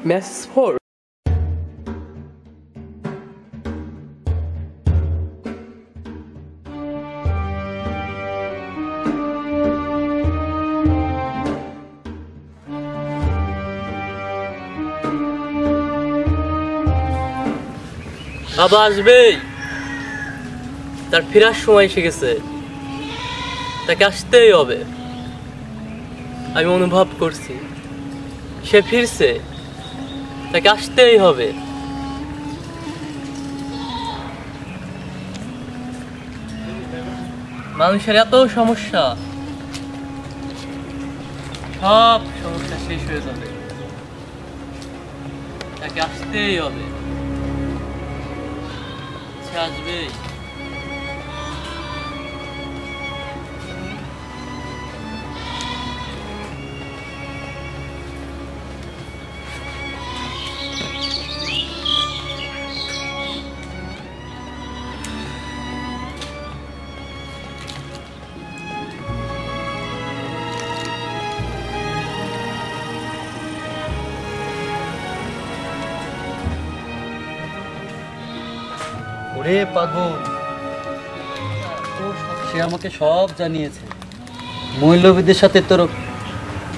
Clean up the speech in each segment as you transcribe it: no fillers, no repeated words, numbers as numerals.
Message for বাবা আসবে, তার ফেরার সময় এসে গেছে, তাকে আসতেই হবে। আমি অনুভব করছি সে ফিরছে, তাকে আসতেই হবে। মানুষের এত সমস্যা, সব সমস্যা শেষ হয়ে যাবে, তাকে আসতেই হবে। সে আসবেই। ওরে পাগল, সে আমাকে সব জানিয়েছে। মৌলবীদের সাথে তোর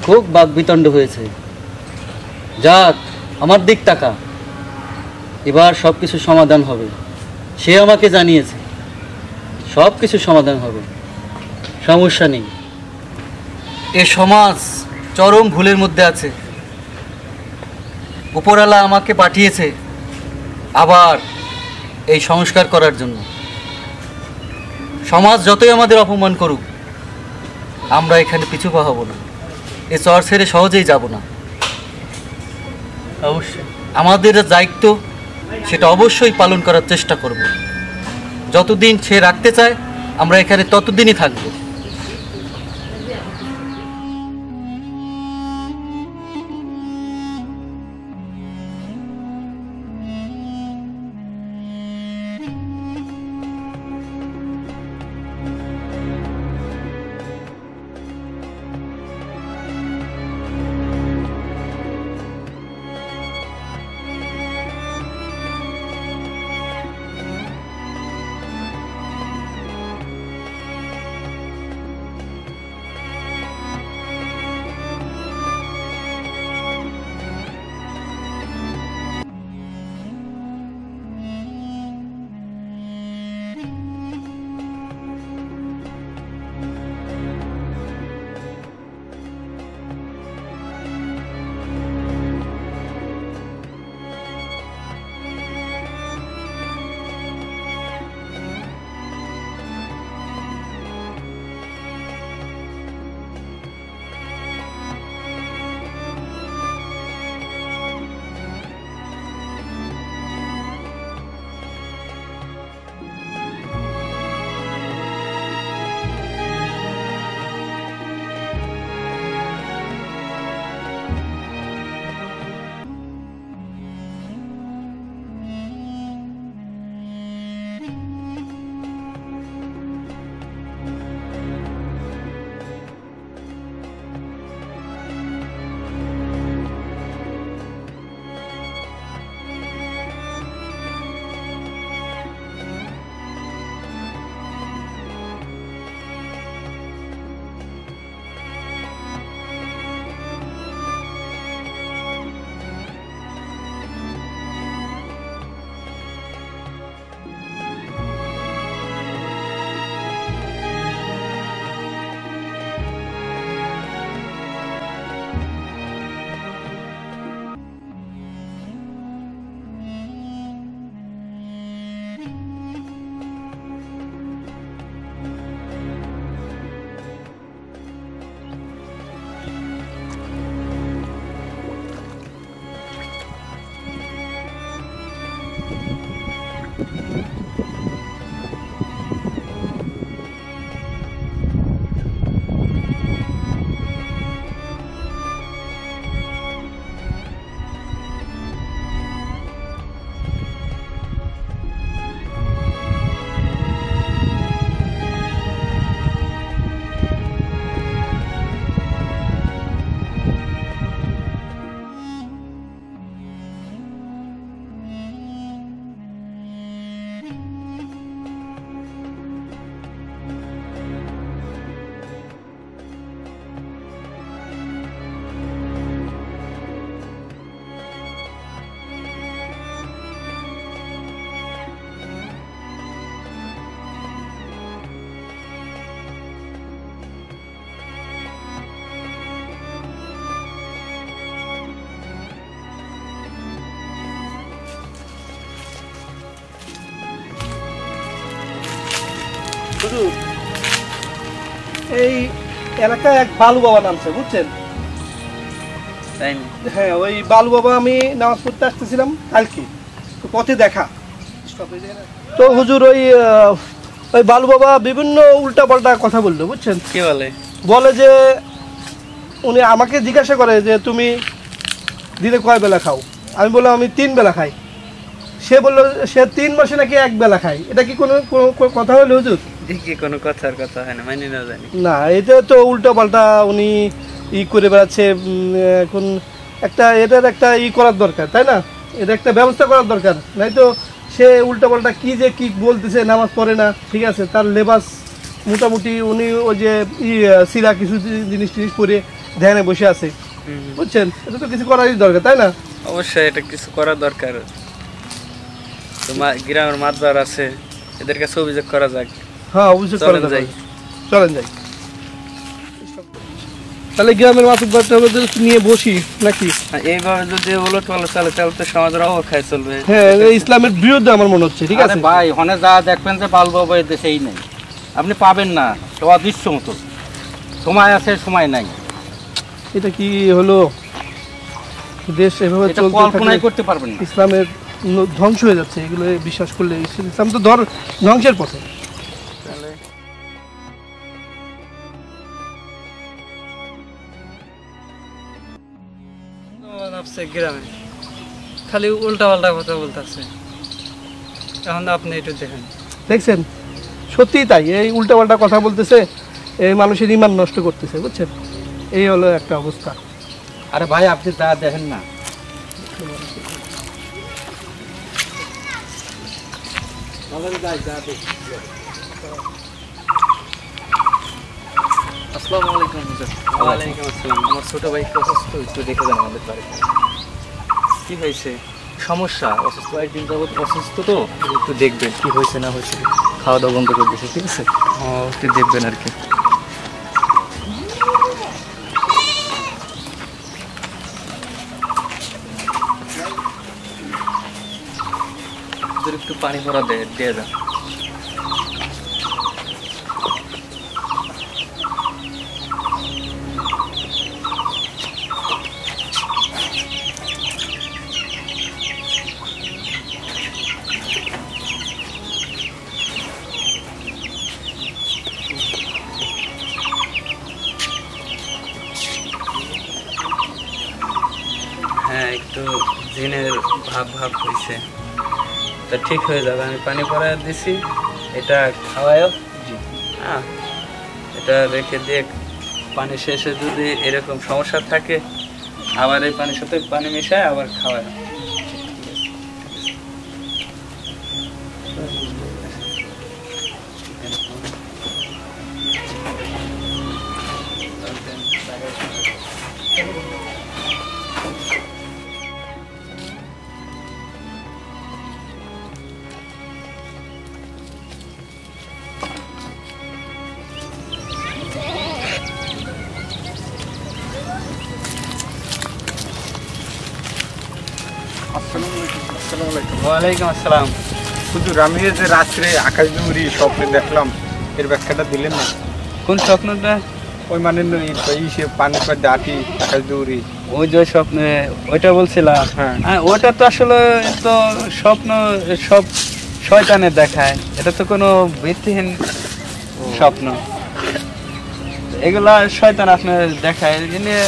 খুব বাকবিতণ্ড হয়েছে। যাক, আমার দিক টাকা, এবার সব কিছু সমাধান হবে। সে আমাকে জানিয়েছে সব কিছু সমাধান হবে, সমস্যা নেই। এ সমাজ চরম ভুলের মধ্যে আছে। উপরওয়ালা আমাকে পাঠিয়েছে আবার এই সংস্কার করার জন্য। সমাজ যতই আমাদের অপমান করুক, আমরা এখানে পিছু পা হব না। এ চর ছেড়ে সহজেই যাব না। অবশ্যই আমাদের দায়িত্ব সেটা অবশ্যই পালন করার চেষ্টা করব। যতদিন সে রাখতে চায় আমরা এখানে ততদিনই থাকব। হুজুর, এই এলাকায় এক বালু বাবা নামছে, বুঝছেন? তাই না? হ্যাঁ, ওই বালু বাবা, আমি নামাজ পড়তে আসতেছিলাম কালকে, তো পথে দেখা। তো হুজুর, ওই বালু বাবা বিভিন্ন উল্টাপাল্টা কথা বললো, বুঝছেন? কি বলে? বলে যে উনি আমাকে জিজ্ঞাসা করে যে তুমি দিনে কয় বেলা খাও? আমি বললাম আমি 3 বেলা খাই। সে বললো সে 3 মাসে নাকি 1 বেলা খায়। এটা কি কোনো কথা হলো হুজুর? দেখি কোনো কথার কথা হয় না, মানি না জানি। না, এটা তো উল্টো পাল্টা উনি করে বেড়াচ্ছে। এখন এটার একটা করার দরকার, তাই না? এটা একটা ব্যবস্থা করার দরকার, নাই তো সে উল্টো পাল্টা কি বলতেছে। নামাজ পড়ে না, ঠিক আছে, তার লেবাস মোটামুটি উনি ওই যে সিরা কিছু জিনিস পরে ধ্যানে বসে আছে, বুঝছেন? এটা তো কিছু করারই দরকার, তাই না? অবশ্যই এটা কিছু করা দরকার। গ্রামের মাতবার আছে, এদের কাছে অভিযোগ করা যাক। হ্যাঁ, অভিযোগ করা যায়। চলেন যাই। তাহলে গ্রামের মাতবার নিয়ে বসি নাকি? এইভাবে যদি ওলট পালট চলে তাহলে তো সমাজের অবক্ষয় চলবে। হ্যাঁ, ইসলামের বিরুদ্ধে আমার মনে হচ্ছে। ঠিক আছে ভাই, হনে যা দেখবেন যে বাল বাবা এই দেশেই নেই, আপনি পাবেন না। তো অদৃশ্য মতো সময় আছে, সময় নাই। এটা কি হলো? দেশ এভাবে চলতে কল্পনাই করতে পারবেন না। ইসলামের ধ্বংস হয়ে যাচ্ছে এগুলো বিশ্বাস করলে। ইসলাম তো ধ্বংসের পথে। গ্রামে খালি উল্টা পাল্টা কথা বলতেছে। এখন আপনি একটু দেখেন, দেখছেন? সত্যিই তাই, এই উল্টাপাল্টা কথা বলতেছে, এই মানুষের ইমান নষ্ট করতেছে, বুঝছেন? এই হলো একটা অবস্থা। আরে ভাই, আপনি যা দেখেন না। আসসালামু আলাইকুম হুজুর। ওয়ালাইকুম আসসালাম। আমার ছোট ভাই অসুস্থ, একটু দেখে যান আমাদের বাড়িতে। কি হয়েছে? সমস্যা, অসুস্থ, একদিন যাবত অসুস্থ, তো একটু দেখবেন কি হয়েছে না হয়েছে। খাওয়া দাওয়া বন্ধ করে দিয়েছে, ঠিক আছে? একটু দেখবেন আর কি। একটু পানি ভরা দিয়ে যান। হ্যাঁ, একটু জিনের ভাব হয়েছে, তা ঠিক হয়ে যাবে। আমি পানি পড়া দিছি, এটা খাওয়ায়ও। হ্যাঁ, এটা রেখে দিয়ে পানি শেষে যদি এরকম সমস্যা থাকে আবার এই পানির সাথে পানি মিশায় আবার খাওয়ায়। ওয়ালাইকুম আসসালাম। হুজুর, আমি যে রাত্রে আকাশ দৌড়ি স্বপ্নে দেখলাম, এর ব্যাখ্যাটা দিলেন না? কোন স্বপ্নটা? ওই মানে সে পানি পাড়ে আটি আকাশ দৌড়ি, ওই যে স্বপ্নে ওইটা বলছিলাম। হ্যাঁ, ওটা তো আসলে তো স্বপ্ন, সব শয়তানের দেখায়। এটা তো কোনো ভিত্তিহীন স্বপ্ন। এগুলা শয়তান আপনার দেখায়, এ নিয়ে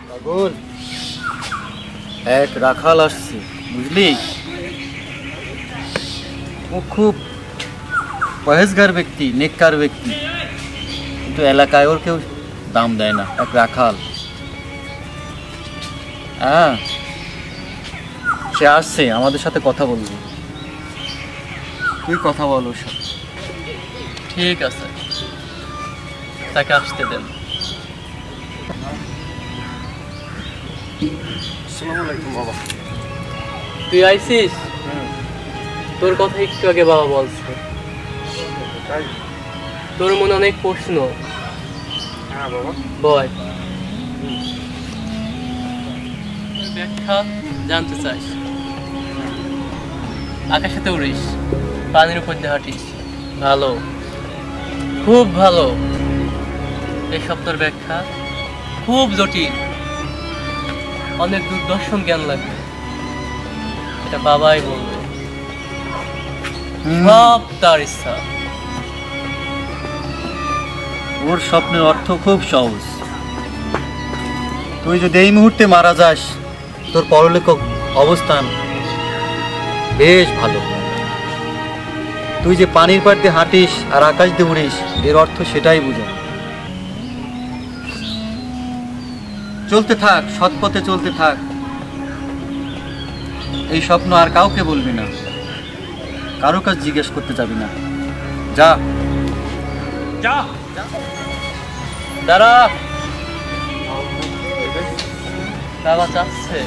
পাগল, এক রাখাল আসছে, বুঝলি? ও খুব পরেজগার ব্যক্তি, নেককার ব্যক্তি, কিন্তু এলাকায় ওর কেউ দাম দেয় না। এক রাখাল, হ্যাঁ, সে আসছে, আমাদের সাথে কথা বলবে। তুই কথা বল ওর সাথে। ঠিক আছে। তাকে আসতে দেন। আসসালামু আলাইকুম বাবা। তুই আইছিস? তোর কথা একটু আগে বাবা বলছে। তোর মনে অনেক প্রশ্ন। হ্যাঁ বাবা। বল, ব্যাখ্যা জানতে চাস? আকাশেতে উড়িস, পানির উপর দিয়ে হাঁটিস, ভালো, খুব ভালো। এই শব্দের ব্যাখ্যা খুব জটিল, অনেক দূরদর্শন জ্ঞান লাগবে। এটা বাবাই বলবে, সব তার ইচ্ছা। ওর স্বপ্নের অর্থ খুব সহজ। তুই যদি এই মুহূর্তে মারা যাস, তোর পরলোক অবস্থান বেশ ভালো। তুই যে পানির পাড় দিয়ে হাঁটিস আর আকাশ দিয়ে উড়িস, এর অর্থ সেটাই বুঝা। চলতে থাক, সৎ পথে চলতে থাক। এই স্বপ্ন আর কাউকে বলবি না, কারো কাছে জিজ্ঞেস করতে যাবি না। যা যা, দাঁড়া। বাবা চাচ্ছে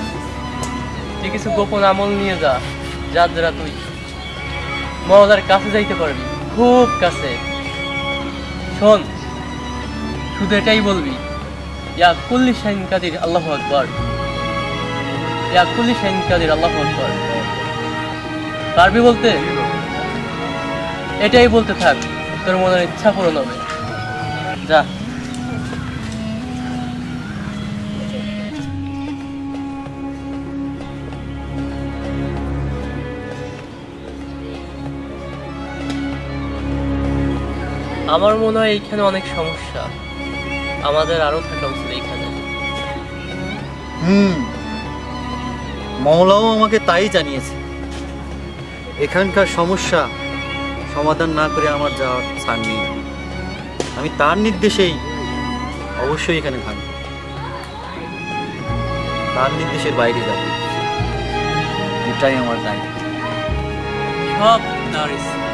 তুই কিছু গোপন আমল নিয়ে যা, যার দ্বারা তুই মওলার কাছে যাইতে পারবি, খুব কাছে। শোন, শুধু এটাই বলবি, ইয়া কুল্লি শাইন কাদির আল্লাহু আকবার, ইয়া কুল্লি শাইন কাদির আল্লাহু আকবার। পারবি বলতে? এটাই বলতে থাক, তোর মনের ইচ্ছা পূরণ হবে। যা। আমার মনে হয় এইখানে অনেক সমস্যা, আমাদের আরো থাকা উচিত এইখানে। মওলাও আমাকে তাই জানিয়েছে। এখানকার সমস্যা সমাধান না করে আমার যাওয়ার ছাড় নেই। আমি তার নির্দেশেই অবশ্যই এখানে থাকব, তার নির্দেশের বাইরে যাব, এটাই আমার দায়িত্ব। সব তার ইচ্ছা।